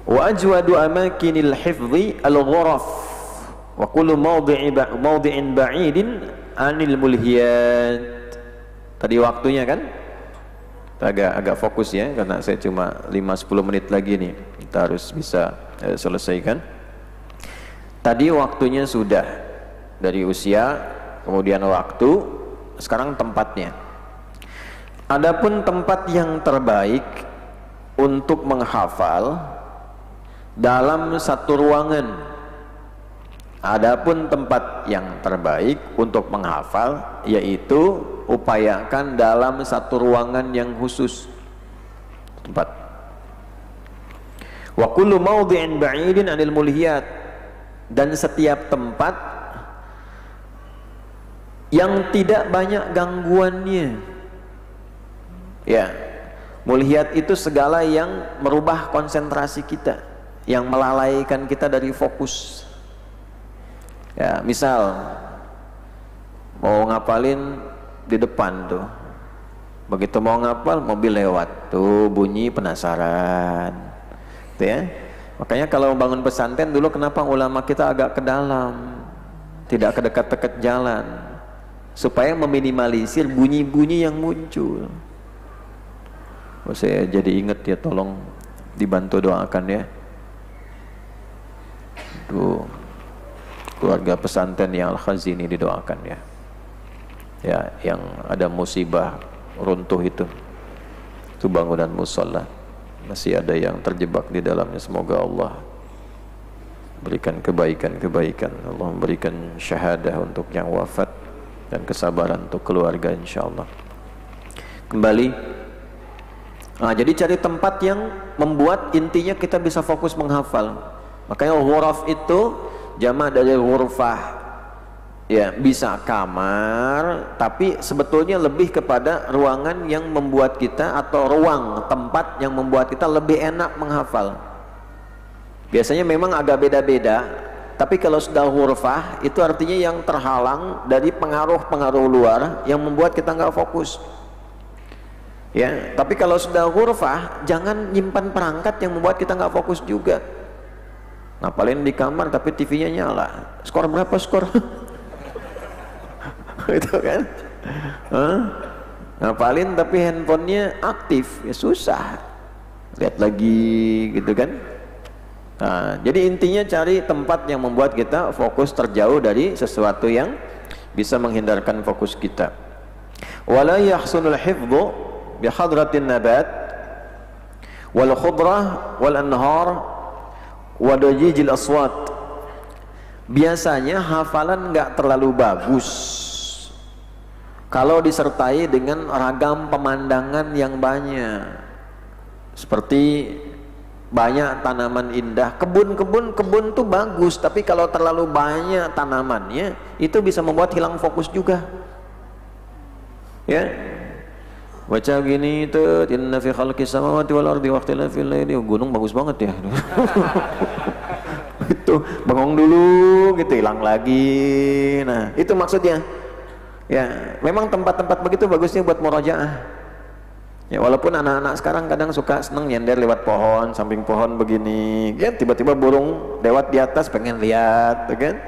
Wa ajwadu amakinil hifdhi al-ghuraf wa kullu mawdi'in ba'idin anil mulhiyat. Tadi waktunya kan agak fokus ya, karena saya cuma 5-10 menit lagi nih kita harus bisa selesaikan. Tadi waktunya sudah, dari usia, kemudian waktu, sekarang tempatnya. Adapun tempat yang terbaik untuk menghafal dalam satu ruangan. Adapun tempat yang terbaik untuk menghafal yaitu upayakan dalam satu ruangan yang khusus. Tempat. Wa kullu mawdi'in ba'idin 'anil mulhiyat, dan setiap tempat yang tidak banyak gangguannya. Ya. Mulhiyat itu segala yang merubah konsentrasi kita, yang melalaikan kita dari fokus. Ya, misal mau ngapalin di depan tuh, begitu mau ngapal mobil lewat tuh bunyi penasaran, tuh ya. Makanya kalau bangun pesantren dulu kenapa ulama kita agak ke dalam, tidak ke dekat-dekat jalan, supaya meminimalisir bunyi-bunyi yang muncul. Oh, saya jadi ingat ya, tolong dibantu doakan ya. Tuh keluarga pesantren yang Al-Khazini didoakan ya. Ya, yang ada musibah runtuh itu bangunan musola, masih ada yang terjebak di dalamnya. Semoga Allah berikan kebaikan-kebaikan, Allah memberikan syahadah untuk yang wafat dan kesabaran untuk keluarga insyaallah. Kembali, nah, jadi cari tempat yang membuat intinya kita bisa fokus menghafal. Makanya ghuraf itu jamak dari ghurfah. Ya, bisa kamar, tapi sebetulnya lebih kepada ruangan yang membuat kita, atau ruang tempat yang membuat kita lebih enak menghafal. Biasanya memang agak beda-beda, tapi kalau sudah ghurfah itu artinya yang terhalang dari pengaruh-pengaruh luar yang membuat kita nggak fokus. Ya, tapi kalau sudah ghurfah jangan nyimpan perangkat yang membuat kita nggak fokus juga. Ngapalin di kamar tapi TV-nya nyala. Skor berapa skor? Itu kan, ngapalin tapi handphonenya aktif, ya susah, lihat lagi gitu kan. Nah, jadi intinya cari tempat yang membuat kita fokus, terjauh dari sesuatu yang bisa menghindarkan fokus kita. Wala yahsunul hifdhu bi hadratin nabat wal khudrah wal anhar wa dajijil aswat. Biasanya hafalan nggak terlalu bagus kalau disertai dengan ragam pemandangan yang banyak, seperti banyak tanaman indah. Kebun tuh bagus, tapi kalau terlalu banyak tanamannya itu bisa membuat hilang fokus juga. Ya, baca gini itu, inna fi khalqis samawati wal ardi waqtilafil laili. Gunung bagus banget ya. Itu bengong dulu gitu, hilang lagi. Nah, itu maksudnya. Ya, memang tempat-tempat begitu bagusnya buat murojaah. Ya, walaupun anak-anak sekarang kadang suka seneng nyender lewat pohon, samping pohon begini, ya tiba-tiba burung lewat di atas pengen lihat, kan?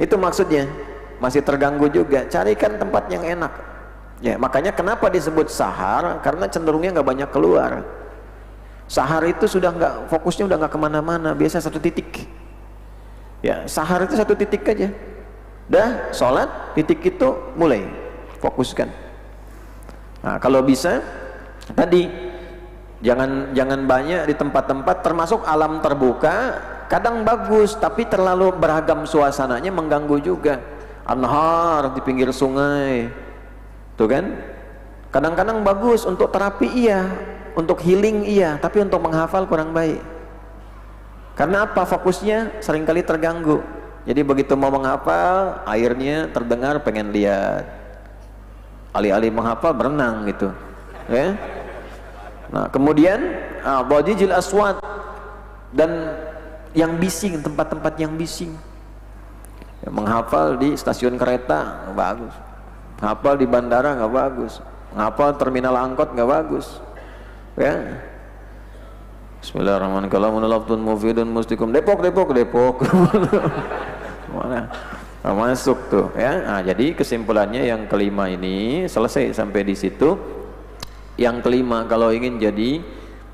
Itu maksudnya. Masih terganggu juga. Carikan tempat yang enak. Ya, makanya kenapa disebut sahar? Karena cenderungnya nggak banyak keluar. Sahar itu sudah nggak, fokusnya udah nggak kemana-mana, biasa satu titik. Ya, sahar itu satu titik aja. Dah sholat, titik itu mulai fokuskan. Nah, kalau bisa tadi jangan banyak di tempat-tempat, termasuk alam terbuka. Kadang bagus, tapi terlalu beragam suasananya mengganggu juga. Anhar di pinggir sungai, tuh kan? Kadang-kadang bagus untuk terapi iya, untuk healing iya, tapi untuk menghafal kurang baik. Karena apa? Fokusnya seringkali terganggu. Jadi begitu mau menghafal, airnya terdengar pengen lihat. Alih-alih menghafal berenang gitu. Ya. Nah, kemudian badijil aswat, dan yang bising, tempat-tempat yang bising. Ya, menghafal di stasiun kereta nggak bagus. Menghafal di bandara nggak bagus. Menghafal terminal angkot nggak bagus. Ya. Bismillahirrahmanirrahim. Kalamun laftun mufidun mustikum. Depok. Mana? Nah, masuk tuh ya. Nah, jadi kesimpulannya yang kelima ini selesai sampai di situ. Yang kelima, kalau ingin jadi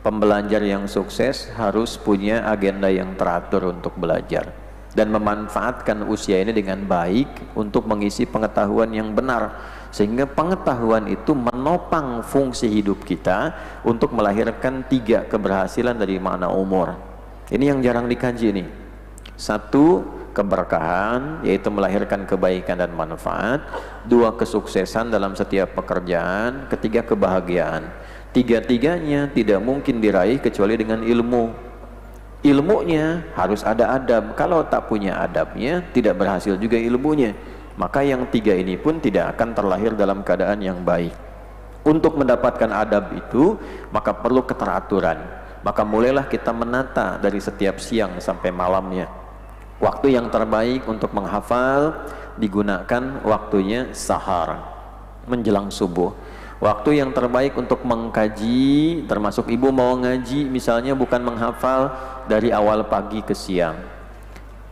pembelajar yang sukses harus punya agenda yang teratur untuk belajar dan memanfaatkan usia ini dengan baik untuk mengisi pengetahuan yang benar, sehingga pengetahuan itu menopang fungsi hidup kita untuk melahirkan 3 keberhasilan dari makna umur. Ini yang jarang dikaji nih. 1, keberkahan, yaitu melahirkan kebaikan dan manfaat. 2, kesuksesan dalam setiap pekerjaan. 3, kebahagiaan. 3-tiganya tidak mungkin diraih kecuali dengan ilmu. Ilmunya harus ada adab. Kalau tak punya adabnya, tidak berhasil juga ilmunya. Maka yang 3 ini pun tidak akan terlahir dalam keadaan yang baik. Untuk mendapatkan adab itu, maka perlu keteraturan. Maka mulailah kita menata dari setiap siang sampai malamnya. Waktu yang terbaik untuk menghafal digunakan waktunya sahar, menjelang subuh. Waktu yang terbaik untuk mengkaji, termasuk ibu mau ngaji misalnya, bukan menghafal dari awal pagi ke siang.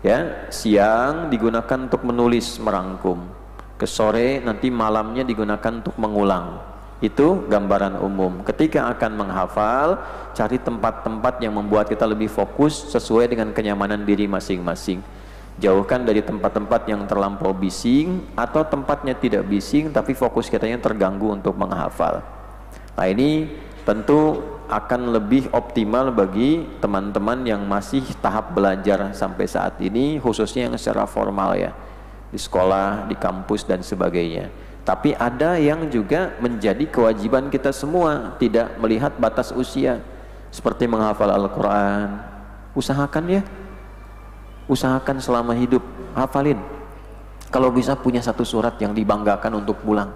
Ya, siang digunakan untuk menulis, merangkum. Ke sore nanti malamnya digunakan untuk mengulang. Itu gambaran umum. Ketika akan menghafal, cari tempat-tempat yang membuat kita lebih fokus sesuai dengan kenyamanan diri masing-masing. Jauhkan dari tempat-tempat yang terlampau bising atau tempatnya tidak bising tapi fokus kitanya terganggu untuk menghafal. Nah, ini tentu akan lebih optimal bagi teman-teman yang masih tahap belajar sampai saat ini, khususnya yang secara formal ya, di sekolah, di kampus dan sebagainya. Tapi ada yang juga menjadi kewajiban kita semua, tidak melihat batas usia, seperti menghafal Al-Quran. Usahakan ya, usahakan selama hidup hafalin. Kalau bisa punya 1 surat yang dibanggakan untuk pulang,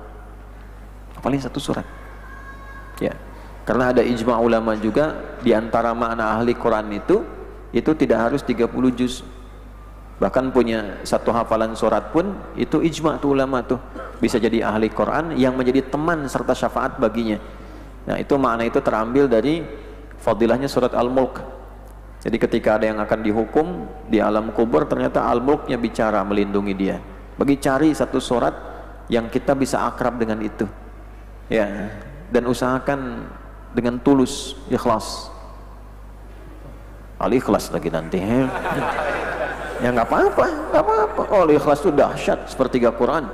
hafalin 1 surat ya. Karena ada ijma ulama juga, di antara makna ahli Quran itu tidak harus 30 juz. Bahkan punya 1 hafalan surat pun itu ijma tuh ulama tuh, bisa jadi ahli Quran yang menjadi teman serta syafaat baginya. Nah, itu makna itu terambil dari fadilahnya surat Al-Mulk. Jadi ketika ada yang akan dihukum di alam kubur, ternyata Al-Mulknya bicara melindungi dia. Bagi cari 1 surat yang kita bisa akrab dengan itu ya, dan usahakan dengan tulus, ikhlas. Al-Ikhlas lagi nanti ya nggak apa-apa. Oh, Al-Ikhlas itu dahsyat, sepertiga Quran,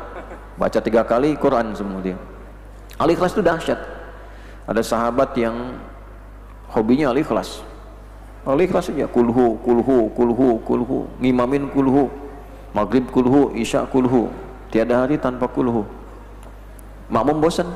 baca 3 kali Quran semua dia. Al-Ikhlas itu dahsyat. Ada sahabat yang hobinya Al-Ikhlas. Al-Ikhlas saja, kulhu, ngimamin kulhu, maghrib kulhu, isya kulhu, tiada hari tanpa kulhu. Makmum bosan,